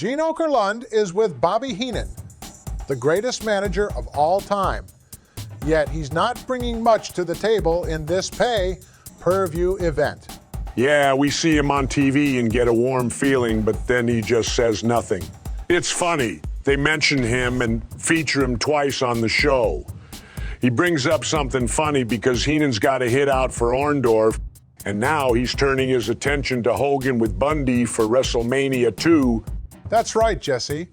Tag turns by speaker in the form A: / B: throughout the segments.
A: Gene Okerlund is with Bobby Heenan, the greatest manager of all time. Yet he's not bringing much to the table in this pay-per-view event.
B: Yeah, we see him on TV and get a warm feeling, but then he just says nothing. It's funny. They mention him and feature him twice on the show. He brings up something funny because Heenan's got a hit out for Orndorff, and now he's turning his attention to Hogan with Bundy for WrestleMania 2.
A: That's right, Jesse.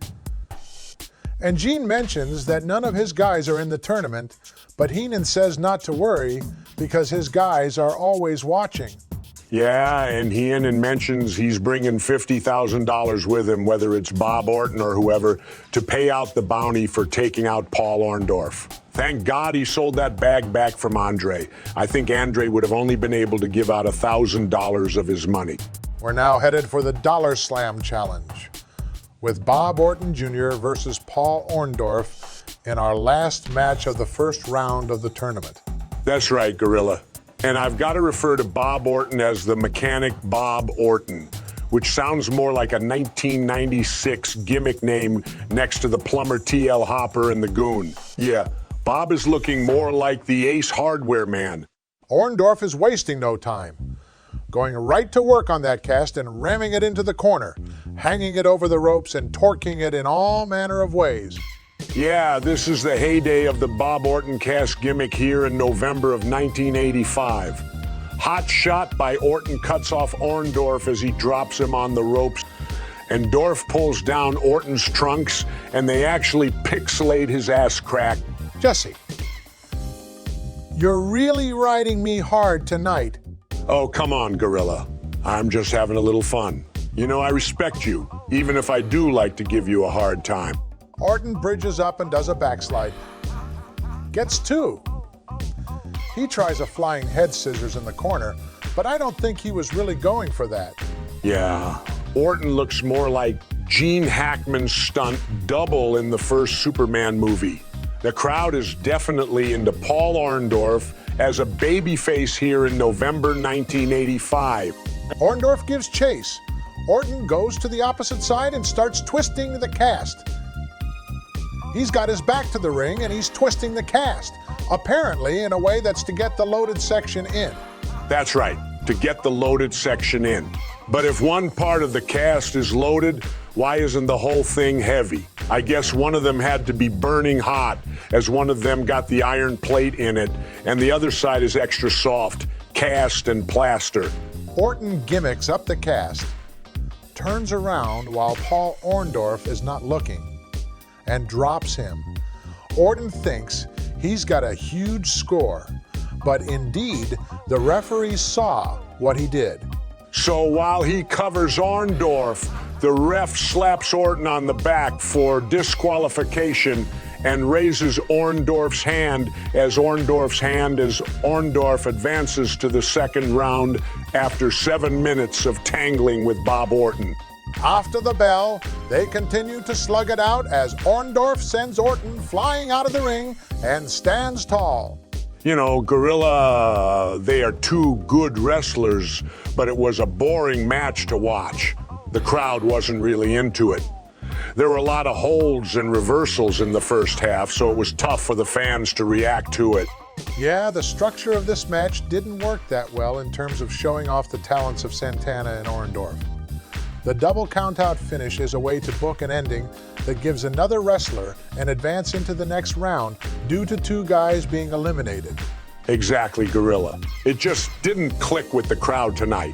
A: And Gene mentions that none of his guys are in the tournament, but Heenan says not to worry because his guys are always watching.
B: Yeah, and Heenan mentions he's bringing $50,000 with him, whether it's Bob Orton or whoever, to pay out the bounty for taking out Paul Orndorff. Thank God he sold that bag back from Andre. I think Andre would have only been able to give out $1,000 of his money.
A: We're now headed for the Dollar Slam Challenge, with Bob Orton Jr. versus Paul Orndorff in our last match of the first round of the tournament.
B: That's right, Gorilla. And I've got to refer to Bob Orton as the Mechanic Bob Orton, which sounds more like a 1996 gimmick name next to the plumber T.L. Hopper and the Goon. Yeah, Bob is looking more like the Ace Hardware man.
A: Orndorff is wasting no time, going right to work on that cast and ramming it into the corner, hanging it over the ropes and torquing it in all manner of ways.
B: Yeah, this is the heyday of the Bob Orton cast gimmick here in November of 1985. Hot shot by Orton cuts off Orndorff as he drops him on the ropes, and Dorff pulls down Orton's trunks, and they actually pixelate his ass crack.
A: Jesse, you're really riding me hard tonight.
B: Oh, come on, Gorilla. I'm just having a little fun. You know, I respect you, even if I do like to give you a hard time.
A: Orton bridges up and does a backslide. Gets two. He tries a flying head scissors in the corner, but I don't think he was really going for that.
B: Yeah, Orton looks more like Gene Hackman's stunt double in the first Superman movie. The crowd is definitely into Paul Orndorff as a babyface here in November 1985.
A: Orndorff gives chase. Orton goes to the opposite side and starts twisting the cast. He's got his back to the ring and he's twisting the cast, apparently in a way that's to get the loaded section in.
B: That's right, to get the loaded section in. But if one part of the cast is loaded, why isn't the whole thing heavy? I guess one of them had to be burning hot, as one of them got the iron plate in it, and the other side is extra soft, cast and plaster.
A: Orton gimmicks up the cast, turns around while Paul Orndorff is not looking, and drops him. Orton thinks he's got a huge score, but indeed, the referee saw what he did.
B: So while he covers Orndorff, the ref slaps Orton on the back for disqualification and raises Orndorff's hand as Orndorff advances to the second round after 7 minutes of tangling with Bob Orton.
A: After the bell, they continue to slug it out as Orndorff sends Orton flying out of the ring and stands tall.
B: You know, Gorilla, they are two good wrestlers, but it was a boring match to watch. The crowd wasn't really into it. There were a lot of holds and reversals in the first half, so it was tough for the fans to react to it.
A: Yeah, the structure of this match didn't work that well in terms of showing off the talents of Santana and Orndorff. The double countout finish is a way to book an ending that gives another wrestler an advance into the next round due to two guys being eliminated.
B: Exactly, Gorilla. It just didn't click with the crowd tonight.